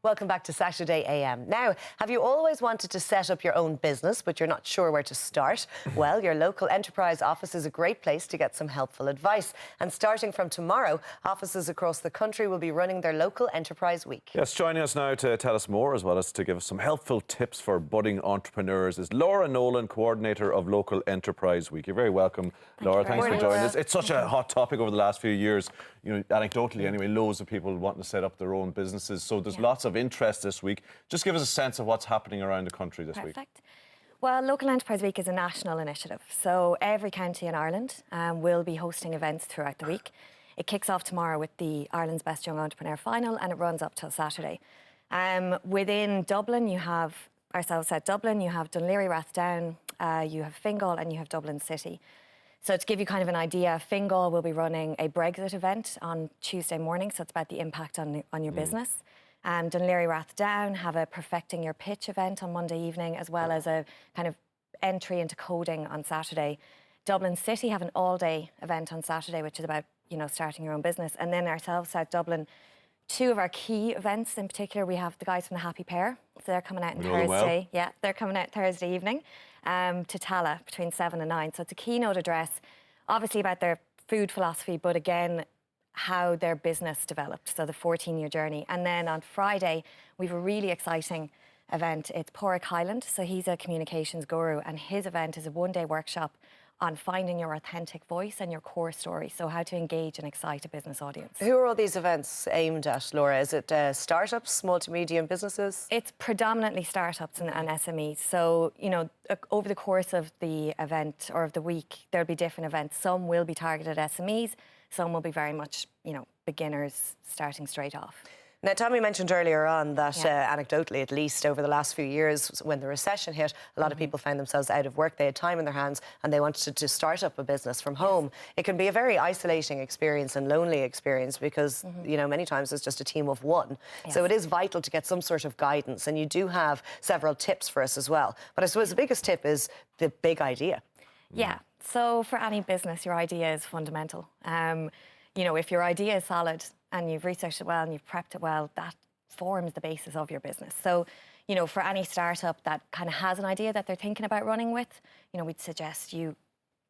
Welcome back to Saturday AM. Now, have you always wanted to set up your own business, but you're not sure where to start? Well, your local enterprise office is a great place to get some helpful advice. And starting from tomorrow, offices across the country will be running their local enterprise week. Yes, joining us now to tell us more, as well as to give us some helpful tips for budding entrepreneurs, is Laura Nolan, Coordinator of Local Enterprise Week. You're very welcome, Laura. Thanks for joining us. It's such a hot topic over the last few years. You know, anecdotally anyway, loads of people wanting to set up their own businesses. So there's lots of interest this week. Just give us a sense of what's happening around the country this week. Well, Local Enterprise Week is a national initiative. So every county in Ireland will be hosting events throughout the week. It kicks off tomorrow with the Ireland's Best Young Entrepreneur final, and it runs up till Saturday. Within Dublin, you have ourselves at Dublin, you have Dún Laoghaire Rathdown, you have Fingal, and you have Dublin City. So to give you kind of an idea, Fingal will be running a Brexit event on Tuesday morning, so it's about the impact on your business. Dún Laoghaire Rathdown have a Perfecting Your Pitch event on Monday evening, as well as a kind of entry into coding on Saturday. Dublin City have an all-day event on Saturday, which is about, you know, starting your own business. And then ourselves, South Dublin, two of our key events in particular, we have the guys from the Happy Pear. So they're coming out on Thursday. Yeah, they're coming out Thursday evening to Tala between 7 and 9. So it's a keynote address, obviously about their food philosophy, but again, how their business developed, so the 14-year journey. And then on Friday, we have a really exciting event. It's Pádraig Hyland, so he's a communications guru, and his event is a one-day workshop on finding your authentic voice and your core story, so how to engage and excite a business audience. Who are all these events aimed at, Laura? Is it startups, small to medium businesses? It's predominantly startups and SMEs. So, you know, over the course of the event or of the week, there'll be different events. Some will be targeted at SMEs, some will be very much, you know, beginners starting straight off. Now, Tommy mentioned earlier on that, anecdotally at least, over the last few years, when the recession hit, a lot of people found themselves out of work. They had time in their hands and they wanted to start up a business from home. It can be a very isolating experience and lonely experience because, you know, many times it's just a team of one. So it is vital to get some sort of guidance, and you do have several tips for us as well. But I suppose the biggest tip is the big idea. Yeah. So for any business, your idea is fundamental. You know, if your idea is solid and you've researched it well and you've prepped it well, that forms the basis of your business. So, you know, for any startup that kind of has an idea that they're thinking about running with, you know, we'd suggest you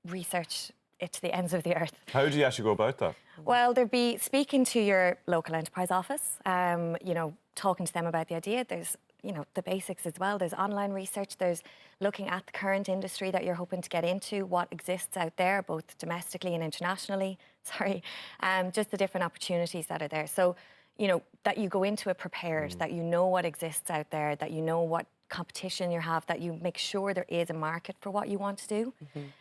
research it to the ends of the earth. How do you actually go about that? Well, there'd be speaking to your local enterprise office, you know, talking to them about the idea. There's, you know, the basics as well. There's online research. There's looking at the current industry that you're hoping to get into, what exists out there, both domestically and internationally. Just the different opportunities that are there. So, you know, that you go into it prepared, that you know what exists out there, that you know what competition you have, that you make sure there is a market for what you want to do,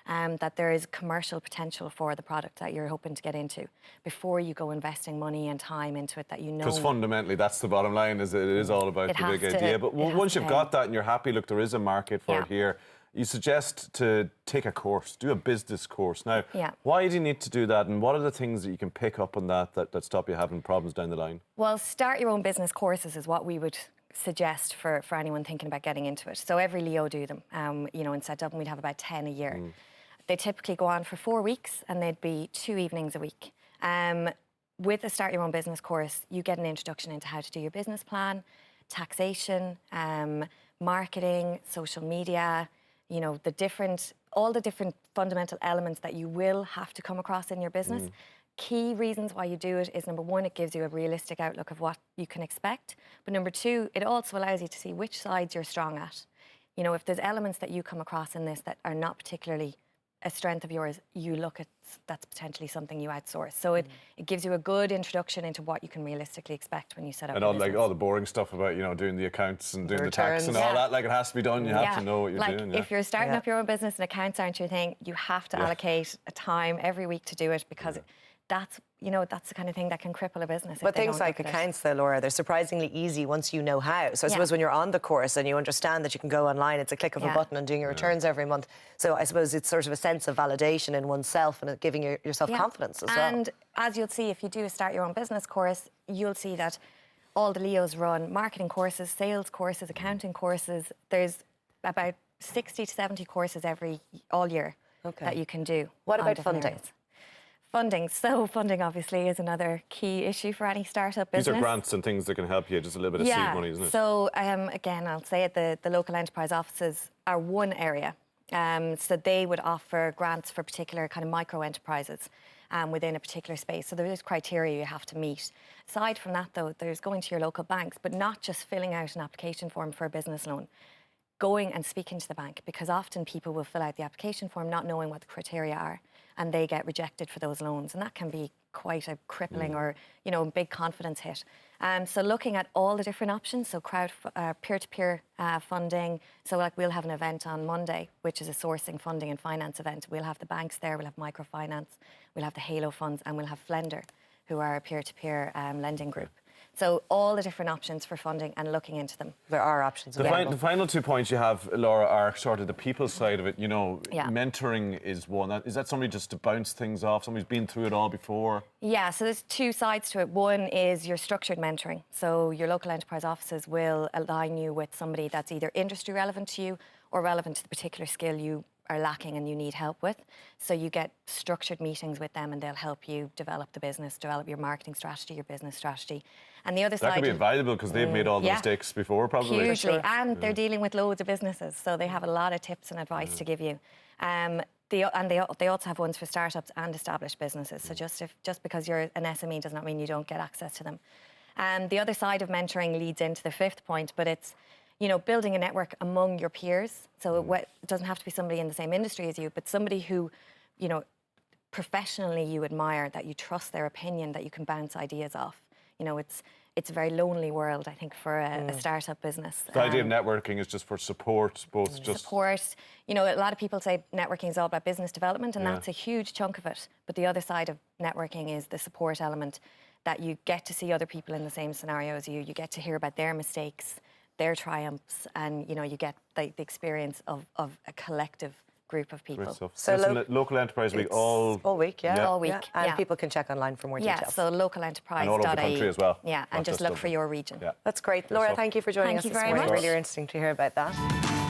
that there is commercial potential for the product that you're hoping to get into before you go investing money and time into it, that you know. Because fundamentally, that's the bottom line, is it is all about the big idea. But once you've got that and you're happy, look, there is a market for it here, you suggest to take a course, do a business course. Now, why do you need to do that, and what are the things that you can pick up on that stop you having problems down the line? Well, start your own business courses is what we would suggest for anyone thinking about getting into it. So every Leo do them. You know, in South Dublin, we'd have about 10 a year. They typically go on for 4 weeks, and they'd be 2 evenings a week. With a Start Your Own Business course, you get an introduction into how to do your business plan, taxation, marketing, social media, you know, all the different fundamental elements that you will have to come across in your business. Key reasons why you do it is, number one, it gives you a realistic outlook of what you can expect. But number two, it also allows you to see which sides you're strong at. You know, if there's elements that you come across in this that are not particularly a strength of yours, you look at that's potentially something you outsource. So it gives you a good introduction into what you can realistically expect when you set up. And all the boring stuff about, you know, doing the accounts and doing the tax and all that, like, it has to be done. You have to know what you're doing. If you're starting up your own business and accounts aren't your thing, you have to allocate a time every week to do it, because that's, you know, that's the kind of thing that can cripple a business. But things like accounts, though, Laura, they're surprisingly easy once you know how. So I suppose when you're on the course and you understand that you can go online, it's a click of a button and doing your returns every month. So I suppose it's sort of a sense of validation in oneself and giving yourself confidence as well. And as you'll see, if you do a Start Your Own Business course, you'll see that all the Leos run marketing courses, sales courses, accounting courses. There's about 60 to 70 courses all year that you can do. What about funding? Funding. So funding obviously is another key issue for any startup These business. are grants and things that can help you, just a little bit of seed money, isn't it? So again, I'll say it, the local enterprise offices are one area. So they would offer grants for particular kind of micro enterprises within a particular space. So there is criteria you have to meet. Aside from that, though, there's going to your local banks, but not just filling out an application form for a business loan. Going and speaking to the bank, because often people will fill out the application form not knowing what the criteria are, and they get rejected for those loans, and that can be quite a crippling or big confidence hit. So looking at all the different options, so peer-to-peer funding. So like we'll have an event on Monday, which is a sourcing, funding and finance event. We'll have the banks there, we'll have microfinance, we'll have the Halo funds, and we'll have Flender, who are a peer-to-peer lending group. So all the different options for funding and looking into them. There are options. The final 2 points you have, Laura, are sort of the people side of it. Mentoring is one. Is that somebody just to bounce things off? Somebody's been through it all before? Yeah, so there's 2 sides to it. One is your structured mentoring. So your local enterprise offices will align you with somebody that's either industry relevant to you or relevant to the particular skill you are lacking and you need help with. So you get structured meetings with them and they'll help you develop the business, develop your marketing strategy, your business strategy. And the other side... That can be invaluable because they've made all the mistakes before, probably. Hugely. Sure. And they're dealing with loads of businesses, so they have a lot of tips and advice to give you. They also have ones for startups and established businesses. So just because you're an SME does not mean you don't get access to them. The other side of mentoring leads into the 5th point, but it's building a network among your peers. So it doesn't have to be somebody in the same industry as you, but somebody who, professionally you admire, that you trust their opinion, that you can bounce ideas off. It's a very lonely world, I think, for a startup business. The idea of networking is just for support, both just... Support. A lot of people say networking is all about business development, and that's a huge chunk of it. But the other side of networking is the support element, that you get to see other people in the same scenario as you. You get to hear about their mistakes, their triumphs, and you get the experience of a collective group of people. Great stuff. So Local Enterprise Week all week, all week. And people can check online for more details. Yeah, so localenterprise.ie. And all over the country as well. Yeah, and just look for your region. That's great. Laura, thank you for joining us this morning. Thank you very much. Really interesting to hear about that.